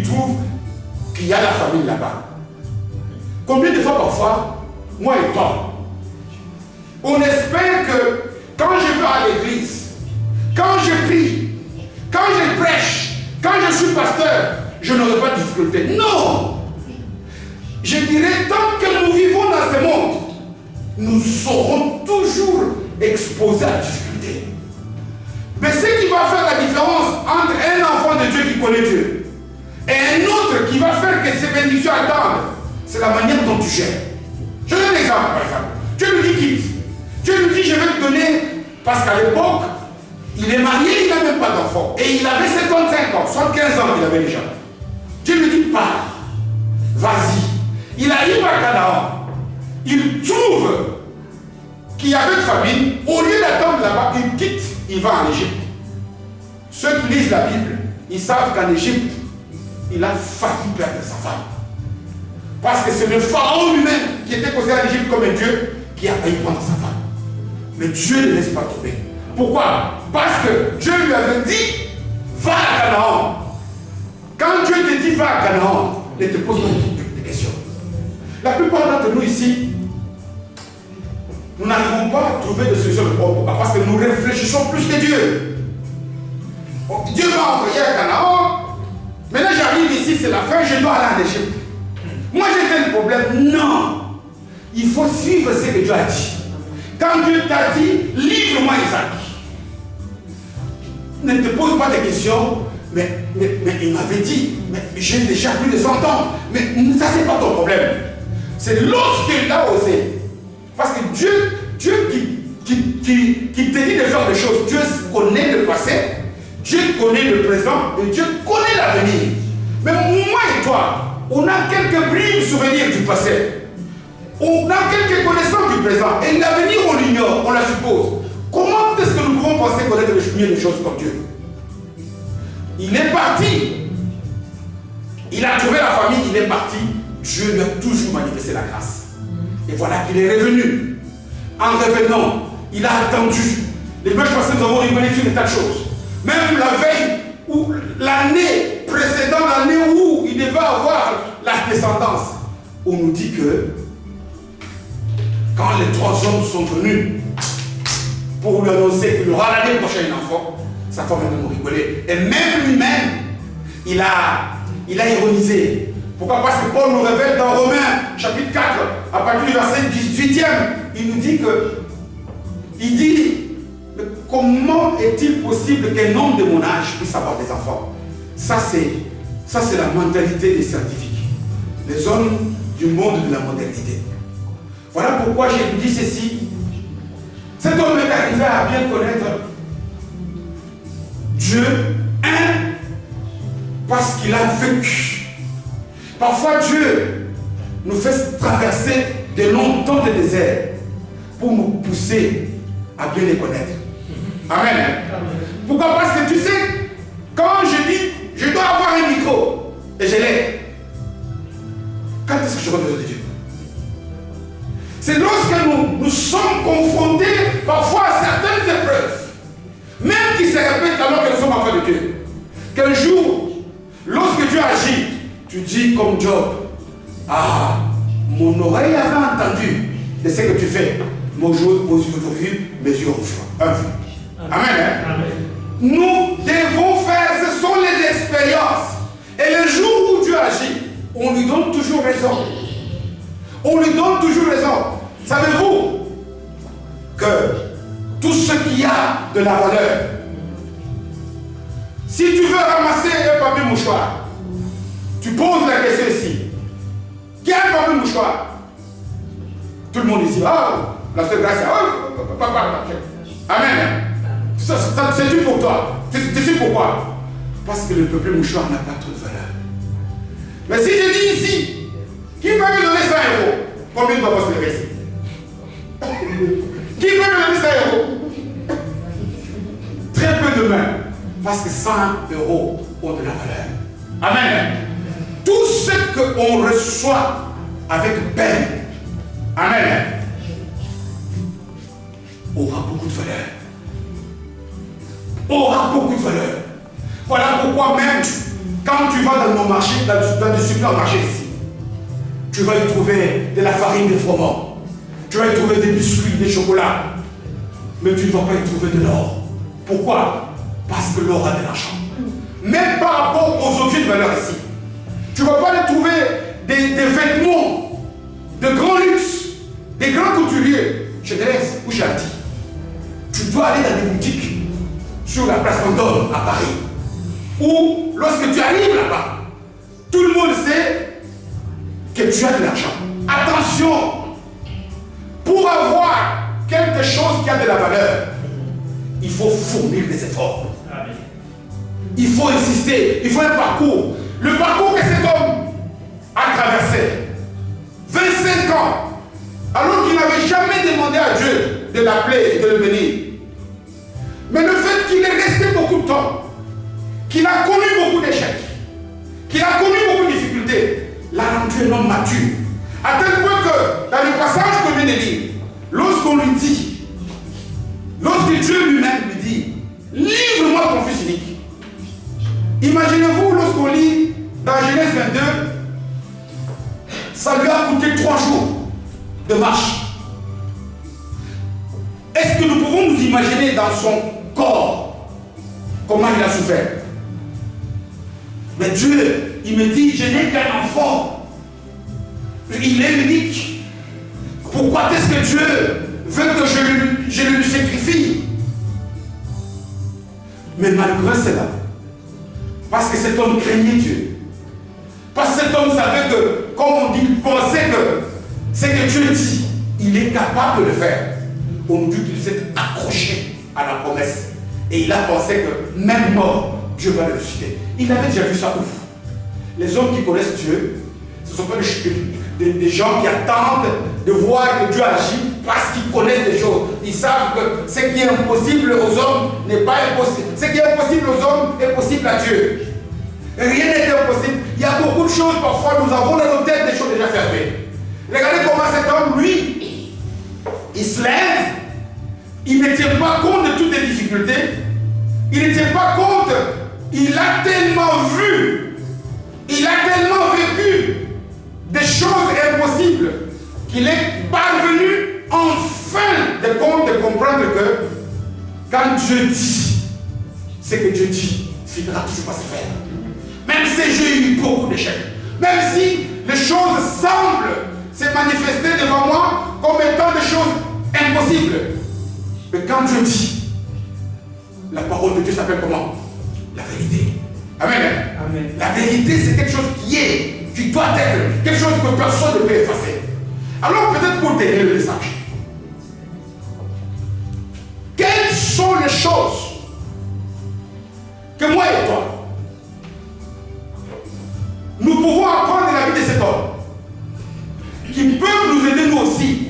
trouve qu'il y a la famille là-bas. Combien de fois parfois, moi et toi, on espère que quand je vais à l'église, quand je prie, quand je prêche, quand je suis pasteur, je n'aurai pas de difficulté. Non! Je dirais, tant que nous vivons dans ce monde, nous serons toujours exposés à la difficulté. Mais ce qui va faire la différence entre un enfant de Dieu qui connaît Dieu et un autre qui va faire que ses bénédictions attendent, c'est la manière dont tu gères. Je donne un exemple, par exemple. Dieu lui dit quitte. Dieu lui dit, je vais te donner, parce qu'à l'époque, il est marié, il n'a même pas d'enfant. Et il avait 55 ans, 75 ans qu'il avait déjà. Dieu lui dit, pars, vas-y. Il arrive à Canaan. Il trouve qu'il y avait une famine. Au lieu d'attendre là-bas, il quitte, il va en Égypte. Ceux qui lisent la Bible, ils savent qu'en Égypte, il a failli perdre sa femme. Parce que c'est le pharaon lui-même qui était considéré en Égypte comme un dieu qui a failli prendre sa femme. Mais Dieu ne laisse pas tomber. Pourquoi? Parce que Dieu lui avait dit, va à Canaan. Quand Dieu te dit, va à Canaan, ne te pose pas de questions. La plupart d'entre nous ici, nous n'arrivons pas à trouver de solution de problème. Pourquoi? Parce que nous réfléchissons plus que Dieu. Dieu m'a envoyé à Canaan. Maintenant j'arrive ici, c'est la fin, je dois aller en Égypte. Moi j'ai tel problème. Non. Il faut suivre ce que Dieu a dit. Quand Dieu t'a dit, livre-moi Isaac. Ne te pose pas de questions. Mais il m'avait dit, mais j'ai déjà plus de 100 ans. Mais ça c'est pas ton problème. C'est lorsqu'il a osé. Parce que Dieu qui te dit de faire des choses, Dieu connaît le passé, Dieu connaît le présent et Dieu connaît l'avenir. Mais moi et toi, on a quelques bribes souvenirs du passé. On a quelques connaissances du présent. Et l'avenir, on l'ignore, on la suppose. Comment est-ce que nous pouvons penser connaître mieux les choses comme Dieu? Il est parti. Il a trouvé la famille, il est parti. Dieu lui a toujours manifesté la grâce. Et voilà qu'il est revenu. En revenant, il a attendu. Les dimanches passés, nous avons rigolé sur des tas de choses. Même la veille, ou l'année précédente, l'année où il devait avoir la descendance, on nous dit que quand les 3 hommes sont venus pour lui annoncer qu'il aura l'année prochaine un enfant, sa femme vient de nous rigoler. Et même lui-même, il a ironisé. Pourquoi? Parce que Paul nous révèle dans Romains, chapitre 4, à partir du verset 18e, il nous dit que, il dit, comment est-il possible qu'un homme de mon âge puisse avoir des enfants? Ça c'est la mentalité des scientifiques, les hommes du monde de la modernité. Voilà pourquoi j'ai dit ceci. Cet homme est arrivé à bien connaître Dieu, parce qu'il a vécu. Parfois Dieu nous fait traverser de longs temps de désert pour nous pousser à bien les connaître. Amen. Pourquoi? Parce que tu sais, quand je dis, je dois avoir un micro, et je l'ai. Quand est-ce que j'aurai besoin de Dieu? C'est lorsque nous sommes confrontés parfois à certaines épreuves, même qui se répètent alors que nous sommes enfants de Dieu. Qu'un jour, lorsque Dieu agit, tu dis comme Job, ah, mon oreille avait entendu de ce que tu fais, mes yeux ont vu, mes yeux ont vu. Amen. Amen. Nous devons faire, ce sont les expériences. Et le jour où Dieu agit, on lui donne toujours raison. On lui donne toujours raison. Savez-vous que tout ce qui a de la valeur, si tu veux ramasser un papier mouchoir, tu poses la question ici. Qui a un papier mouchoir? Tout le monde ici. Ah, la seule grâce. Amen. C'est tout pour toi. Tu sais pourquoi? Parce que le papier mouchoir n'a pas trop de valeur. Mais si je dis ici, qui peut me donner 100 €? Combien de fois se lever ici? Qui peut me donner 100 €? Très peu de mains. Parce que 100 € ont de la valeur. Amen. Tout ce qu'on reçoit avec peine, amen, aura beaucoup de valeur. Aura beaucoup de valeur. Voilà pourquoi même quand tu vas dans nos marchés, dans des supermarchés ici, tu vas y trouver de la farine, des fromages, tu vas y trouver des biscuits, des chocolats, mais tu ne vas pas y trouver de l'or. Pourquoi? Parce que l'or a de l'argent. Même par rapport aux objets de valeur ici, tu ne vas pas y trouver des vêtements de grand luxe, des grands couturiers chez Deleuze ou chez Aldi. Tu dois aller dans des boutiques sur la place Vendôme à Paris, où lorsque tu arrives là-bas, tout le monde sait que tu as de l'argent. Attention, pour avoir quelque chose qui a de la valeur, il faut fournir des efforts. Il faut insister, il faut un parcours. Le parcours que cet homme a traversé, 25 ans, alors qu'il n'avait jamais demandé à Dieu de l'appeler et de le bénir. Mais le fait qu'il est resté beaucoup de temps, qu'il a connu beaucoup d'échecs, qu'il a connu beaucoup de difficultés, l'a rendu un homme mature. À tel point que, dans le passage qu'on vient de lire, lorsqu'on lui dit, lorsque Dieu lui-même lui dit, livre-moi ton fils unique. Imaginez-vous lorsqu'on lit dans Genèse 22, ça lui a coûté 3 jours de marche. Est-ce que nous pouvons nous imaginer dans son corps comment il a souffert? Mais Dieu, il me dit, je n'ai qu'un enfant. Il est unique. Pourquoi est-ce que Dieu veut que je le lui sacrifie? Mais malgré cela, parce que cet homme craignait Dieu, parce que cet homme savait que, comme on dit, il pensait que ce que Dieu dit, il est capable de le faire. On nous dit qu'il s'est accroché à la promesse. Et il a pensé que même mort, Dieu va le ressusciter. Il avait déjà vu ça ouf. Les hommes qui connaissent Dieu, ce ne sont pas des gens qui attendent de voir que Dieu agit parce qu'ils connaissent des choses. Ils savent que ce qui est impossible aux hommes n'est pas impossible. Ce qui est impossible aux hommes est possible à Dieu. Rien n'est impossible. Il y a beaucoup de choses, parfois nous avons dans nos têtes des choses déjà fermées. Regardez comment cet homme, lui, il se lève, il ne tient pas compte de toutes les difficultés, il ne tient pas compte, il a tellement vu, il a tellement vécu des choses impossibles qu'il est parvenu en fin de compte de comprendre que quand Dieu dit, ce que Dieu dit finira toujours par se faire. Même si j'ai eu beaucoup d'échecs, même si les choses semblent se manifester devant moi comme étant des choses impossibles. Mais quand Dieu dit, la parole de Dieu s'appelle comment? La vérité. Amen. Amen. La vérité, c'est quelque chose qui doit être, quelque chose que personne ne peut effacer. Alors peut-être pour t'aider le message, quelles sont les choses que moi et toi, nous pouvons apprendre de la vie de cet homme, qui peuvent nous aider nous aussi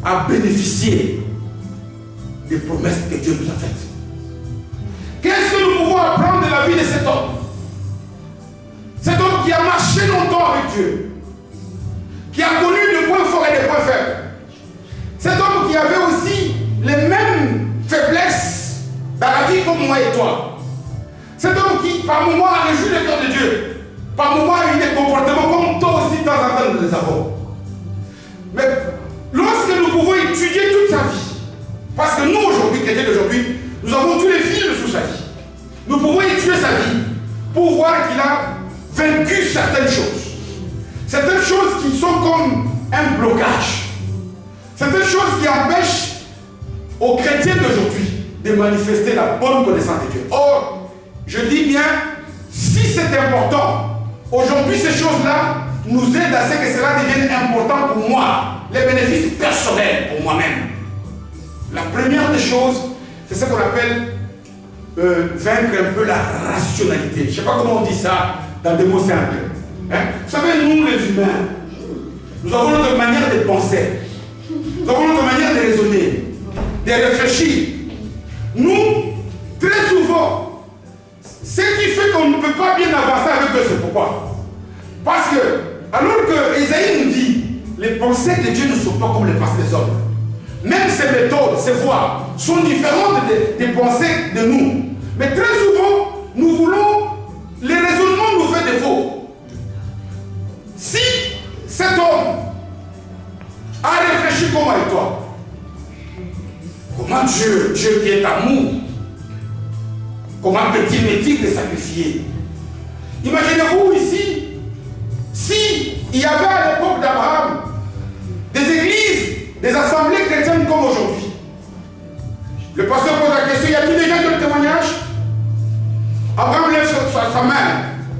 à bénéficier des promesses que Dieu nous a faites? Qu'est-ce que nous pouvons apprendre de la vie de cet homme? Cet homme qui a marché longtemps avec Dieu, qui a connu des points forts et des points faibles. Cet homme qui avait aussi les mêmes faiblesses dans la vie comme moi et toi. Cet homme qui, par moments, a réjoui le cœur de Dieu. Par moments, a eu des comportements comme toi aussi, de temps en temps, nous les avons. Mais lorsque nous pouvons étudier toute sa vie, parce que nous, aujourd'hui, chrétiens d'aujourd'hui, nous avons tous les films sous sa vie. Nous pouvons étudier sa vie pour voir qu'il a vaincu certaines choses. Certaines choses qui sont comme un blocage. Certaines choses qui empêchent aux chrétiens d'aujourd'hui de manifester la bonne connaissance de Dieu. Or, je dis bien, si c'est important, aujourd'hui ces choses-là nous aident à ce que cela devienne important pour moi, les bénéfices personnels pour moi-même. La première des choses, c'est ce qu'on appelle vaincre un peu la rationalité. Je ne sais pas comment on dit ça dans des mots simples. Hein? Vous savez, nous les humains, nous avons notre manière de penser. Nous avons notre manière de raisonner, de réfléchir. Nous, très souvent, ce qui fait qu'on ne peut pas bien avancer avec eux, c'est pourquoi? Parce que, alors que Isaïe nous dit, les pensées de Dieu ne sont pas comme les pensées des hommes. Même ses méthodes, ses voies sont différentes des pensées de nous. Mais très souvent, nous voulons, les raisonnements nous font défaut. Si cet homme a réfléchi comme avec toi, comment Dieu qui est amour, comment peut-il le sacrifier? Imaginez-vous ici, si il y avait à l'époque d'Abraham des églises, des assemblées chrétiennes comme aujourd'hui. Le pasteur pose la question, y a-t-il déjà de témoignage? Abraham lève sa main.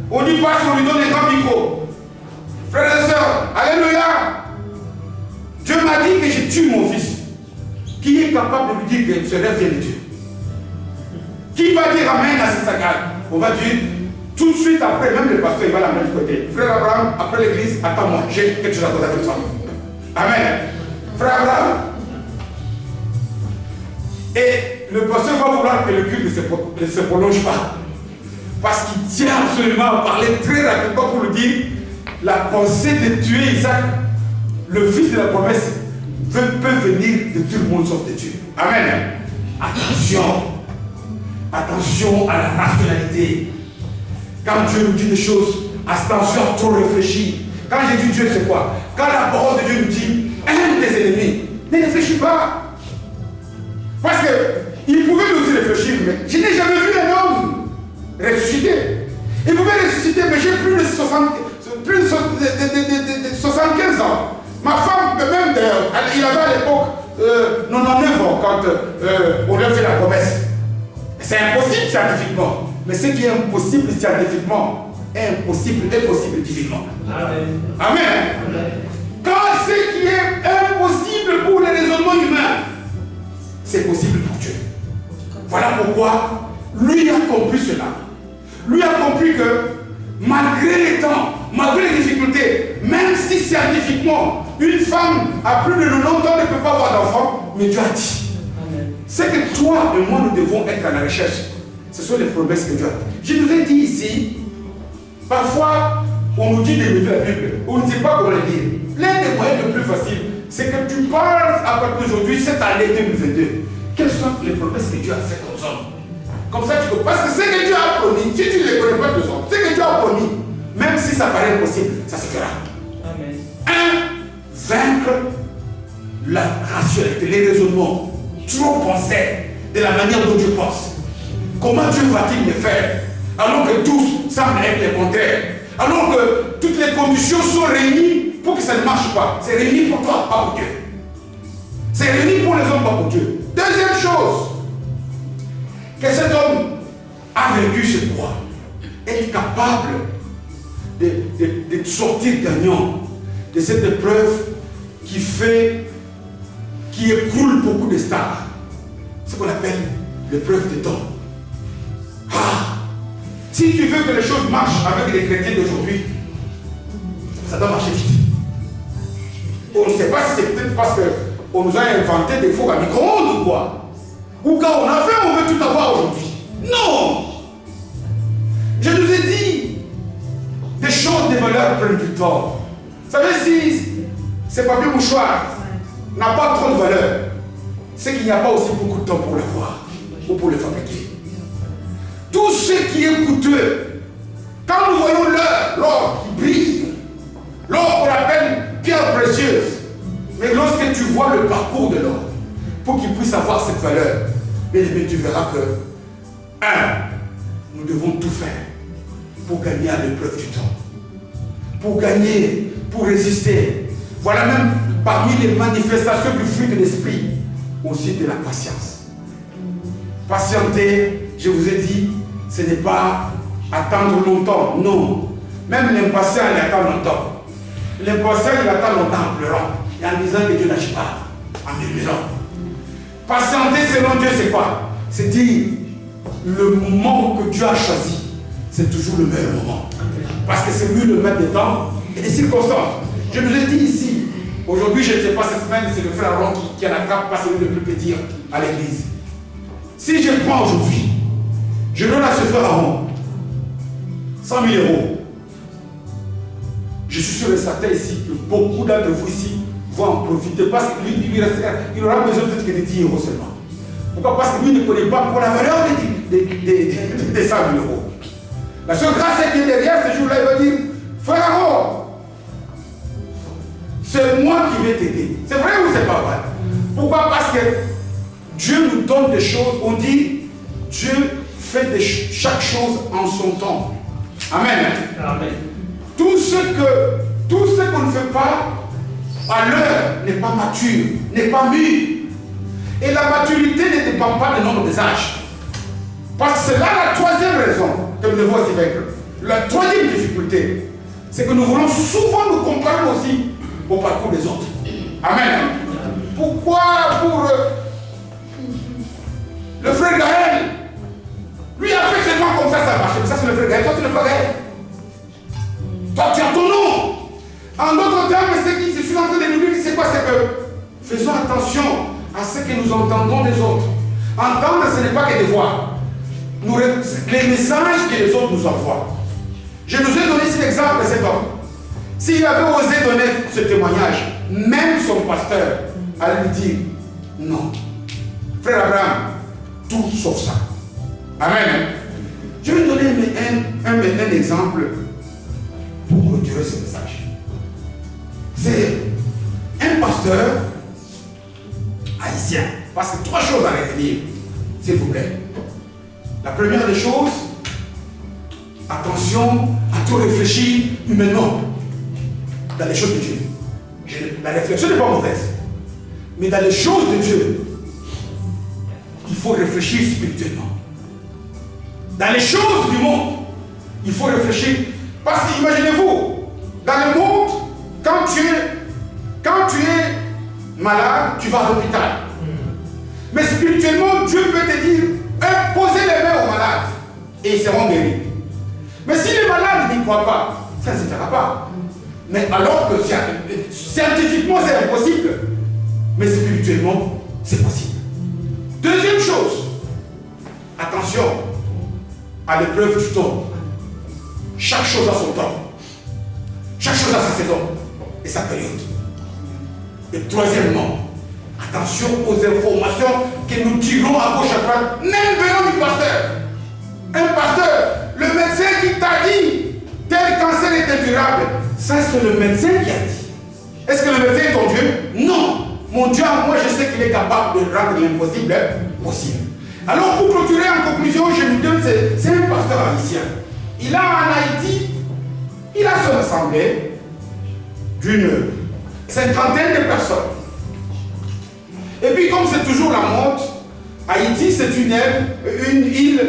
On lui passe, on lui donne un grand micro. Frères et sœurs, alléluia. Dieu m'a dit que j'ai tué mon fils. Qui est capable de lui dire que ce rêve vient de Dieu? Qui va dire amen à ce saccade? On va dire tout de suite après, même le pasteur, il va la mettre de côté. Frère Abraham, après l'église, attends-moi, j'ai quelque chose à poser comme ça. Amen. Frère Abraham. Et le pasteur va vouloir que le culte ne se prolonge pas. Parce qu'il tient absolument à parler très rapidement pour lui dire la pensée de tuer Isaac, le fils de la promesse, peut venir de tout le monde sauf de Dieu. Amen. Attention. Attention à la rationalité. Quand Dieu nous dit des choses, attention à trop réfléchir. Quand j'ai dit Dieu, c'est quoi? Quand la parole de Dieu nous dit, aime tes ennemis, ne réfléchis pas. Parce qu'il pouvait aussi réfléchir, mais je n'ai jamais vu un homme ressusciter. Il pouvait ressusciter, mais j'ai plus de 75 ans. Ma femme, même d'ailleurs, il avait à l'époque 99 ans quand on lui a fait la promesse. C'est impossible scientifiquement. Mais ce qui est impossible scientifiquement est impossible divinement. Amen. Amen. Quand ce qui est impossible pour les raisonnements humains, c'est possible pour Dieu. Voilà pourquoi lui a compris cela. Lui a compris que malgré les temps, malgré les difficultés, même si scientifiquement une femme à plus de 90 ans ne peut pas avoir d'enfant, mais Dieu a dit. C'est que toi et moi nous devons être à la recherche. Ce sont les promesses que Dieu a dit. Je nous ai dit ici, parfois on nous dit de lire la Bible, on ne sait pas comment le lire. L'un des moyens les plus faciles, c'est que tu parles à partir d'aujourd'hui, cette année 2022. Quelles sont les promesses que Dieu a faites aux hommes? Comme ça, tu peux. Parce que ce que Dieu a promis, si tu ne les connais pas aux hommes, ce que Dieu a promis, même si ça paraît impossible, ça se fera. Amen. Vaincre la rationalité, les raisonnements trop pensés de la manière dont Dieu pense. Comment Dieu va-t-il le faire alors que tous semblent être les contraires? Alors que toutes les conditions sont réunies pour que ça ne marche pas. C'est réuni pour toi, pas pour Dieu. C'est réuni pour les hommes, pas pour Dieu. Deuxième chose, que cet homme a vécu ce poids, être capable de sortir gagnant de cette épreuve qui écroule beaucoup de stars. Ce qu'on appelle l'épreuve des temps. Si tu veux que les choses marchent avec les chrétiens d'aujourd'hui, ça doit marcher vite. On ne sait pas si c'est peut-être parce qu'on nous a inventé des fours à micro-ondes ou quoi. Ou quand on a fait, on veut tout avoir aujourd'hui. Non! Je nous ai dit, des choses de valeur prennent du temps. Vous savez, si ce papier mouchoir n'a pas trop de valeur, c'est qu'il n'y a pas aussi beaucoup de temps pour l'avoir ou pour le fabriquer. Tout ce qui est coûteux, quand nous voyons l'or qui brille, l'or qu'on appelle pierre précieuse, mais lorsque tu vois le parcours de l'or, pour qu'il puisse avoir cette valeur, mais tu verras que, nous devons tout faire pour gagner à l'épreuve du temps. Pour gagner, pour résister. Voilà même parmi les manifestations du fruit de l'esprit, aussi de la patience. Patienter, je vous ai dit, ce n'est pas attendre longtemps, non. Même l'impatient, il attend longtemps. L'impatient, il attend longtemps en pleurant et en disant que Dieu n'agit pas, en murmurant. Patienter selon Dieu, c'est quoi? C'est dire, le moment que Dieu a choisi, c'est toujours le meilleur moment. Parce que c'est lui le maître des temps et des circonstances. Je vous ai dit ici, aujourd'hui, je ne sais pas, cette semaine, c'est le frère Aaron qui a la trappe parce que le plus petit à l'église. Si je prends aujourd'hui, je donne à ce frère Aaron 100 000 euros. Je suis sûr et certain ici que beaucoup d'entre vous ici vont en profiter parce que lui, il aura besoin peut-être que de 10 euros seulement. Pourquoi? Parce que lui ne connaît pas pour la valeur des 100 000 euros. La seule grâce qui est derrière ce jour-là, il va dire, frère Aaron, c'est moi qui vais t'aider. C'est vrai ou c'est pas vrai? Pourquoi? Parce que Dieu nous donne des choses. On dit, Dieu fait chaque chose en son temps. Amen. Amen. Tout ce qu'on ne fait pas à l'heure n'est pas mature, n'est pas mûr. Et la maturité ne dépend pas du nombre des âges. Parce que c'est là la troisième raison que nous devons aussi vaincre. La troisième difficulté, c'est que nous voulons souvent nous comparer aussi au parcours des autres. Amen. Pourquoi pour le frère Gaël, lui a fait seulement comme ça a marché. Ça c'est le frère Gaël, toi tu n'es pas Gaël. Toi tu as ton nom. En d'autres termes, ce que je suis en train de nous dire, c'est quoi? C'est que faisons attention à ce que nous entendons des autres. Entendre, ce n'est pas que des voix. Les messages que les autres nous envoient. Je nous ai donné cet exemple de cet homme. S'il avait osé donner ce témoignage, même son pasteur allait lui dire non. Frère Abraham, tout sauf ça. Amen. Je vais donner un exemple pour clôturer ce message. C'est un pasteur haïtien. Parce que 3 choses à retenir, s'il vous plaît. La première des choses, attention à tout réfléchir humainement dans les choses de Dieu. La réflexion n'est pas mauvaise, mais dans les choses de Dieu, il faut réfléchir spirituellement. Dans les choses du monde, il faut réfléchir. Parce qu'imaginez-vous, dans le monde, quand tu es malade, tu vas à l'hôpital. Mais spirituellement, Dieu peut te dire, posez les mains aux malades et ils seront guéris. Mais si les malades n'y croient pas, ça ne se fera pas. Mais alors que scientifiquement c'est impossible, mais spirituellement c'est possible. Deuxième chose, attention à l'épreuve du temps. Chaque chose a son temps. Chaque chose a sa saison et sa période. Et troisièmement, attention aux informations que nous tirons à gauche à droite, même venant du pasteur. Un pasteur, le médecin qui t'a dit tel cancer est incurable, ça c'est le médecin qui a dit. Est-ce que le médecin est ton Dieu? Non. Mon Dieu, moi je sais qu'il est capable de rendre l'impossible possible. Alors pour clôturer en conclusion, je vous donne, c'est un pasteur haïtien. Il a en Haïti, il a son assemblée d'une cinquantaine de personnes. Et puis comme c'est toujours la mode, Haïti c'est une île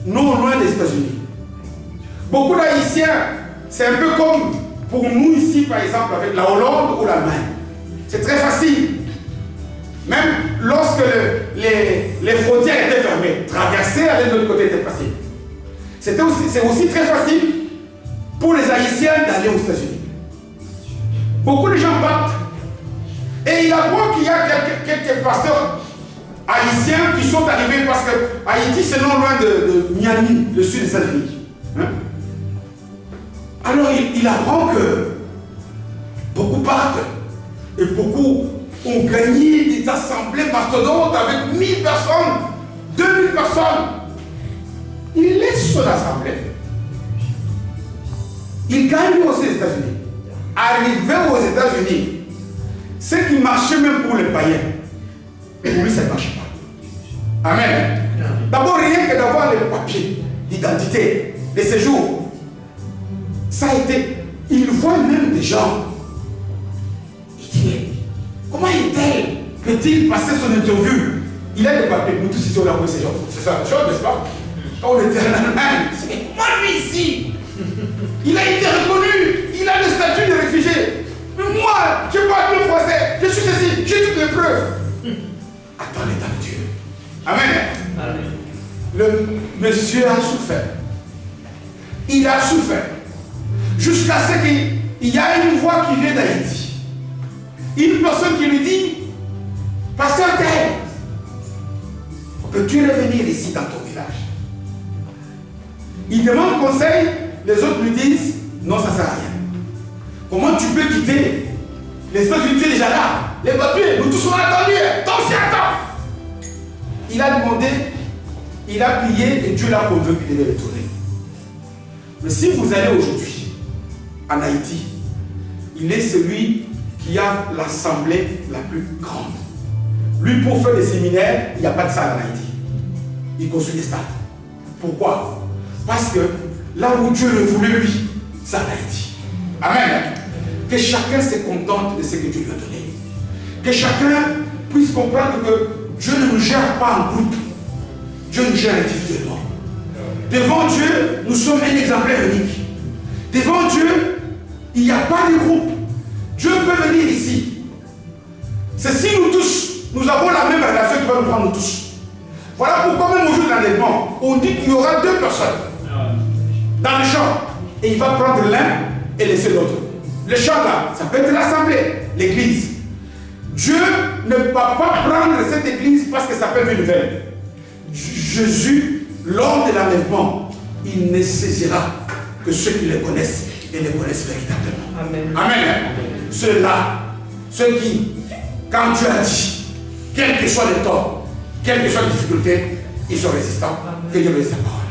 non loin des États-Unis. Beaucoup d'Haïtiens, c'est un peu comme pour nous ici par exemple avec la Hollande ou l'Allemagne. C'est très facile. Même lorsque les frontières étaient fermées, traverser aller de l'autre côté était facile. C'est aussi très facile pour les Haïtiens d'aller aux États-Unis. Beaucoup de gens partent. Et il apprend qu'il y a quelques pasteurs haïtiens qui sont arrivés parce que Haïti c'est non loin de Miami, le sud des États-Unis. Hein? Alors il apprend que beaucoup partent et beaucoup ont gagné des assemblées mastodontes avec 1000 personnes, 2000 personnes. Il laisse son assemblée. Il gagne aux États-Unis. Arrivé aux États-Unis, ce qui marchait même pour les païens, pour lui ça ne marche pas. Amen. D'abord, rien que d'avoir les papiers d'identité, de séjour, ça a été. Il voit même des gens. Il dit, mais comment peut-il passer son interview? Il a des papiers, nous tous ici on a vu ces gens. C'est ça la chose, n'est-ce pas? Quand on était en Allemagne, c'est moi lui ici. Il a été reconnu, il a le statut de réfugié. Mais moi, je parle bien français, je suis ceci, j'ai toutes les preuves. Attends l'état de Dieu. Amen. Amen. Le monsieur a souffert. Il a souffert. Jusqu'à ce qu'il y a une voix qui vient d'Haïti. Une personne qui lui dit, pasteur tel, peux-tu revenir ici dans ton village? Il demande conseil, les autres lui disent, non, ça ne sert à rien. Comment tu peux quitter? Les États-Unis sont déjà là. Les papiers, nous tous on a attendu. Attends. Il a demandé, il a prié et Dieu l'a convaincu de retourner. Mais si vous allez aujourd'hui en Haïti, il est celui qui a l'assemblée la plus grande. Lui, pour faire des séminaires, il n'y a pas de salle en Haïti. Il construit des stades. Pourquoi? Parce que là où Dieu le voulait, lui, c'est en Haïti. Amen. Que chacun se contente de ce que Dieu lui a donné. Que chacun puisse comprendre que Dieu ne nous gère pas en groupe. Dieu nous gère individuellement. Devant Dieu, nous sommes un exemplaire unique. Devant Dieu, il n'y a pas de groupe. Dieu peut venir ici. C'est si nous tous, nous avons la même relation qui va nous prendre nous tous. Voilà pourquoi même au jour de l'enlèvement, on dit qu'il y aura deux personnes dans le champ. Et il va prendre l'un et laisser l'autre. Le champ là, ça peut être l'assemblée, l'église. Dieu ne va pas prendre cette église parce que ça peut être nouvelle. Jésus, lors de l'enlèvement, il ne saisira que ceux qui le connaissent et le connaissent véritablement. Amen. Amen. Ceux-là, ceux qui, quand Dieu a dit, quel que soit le tort, quelle que soit la difficulté, ils sont résistants. Que Dieu bénisse sa parole.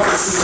Merci.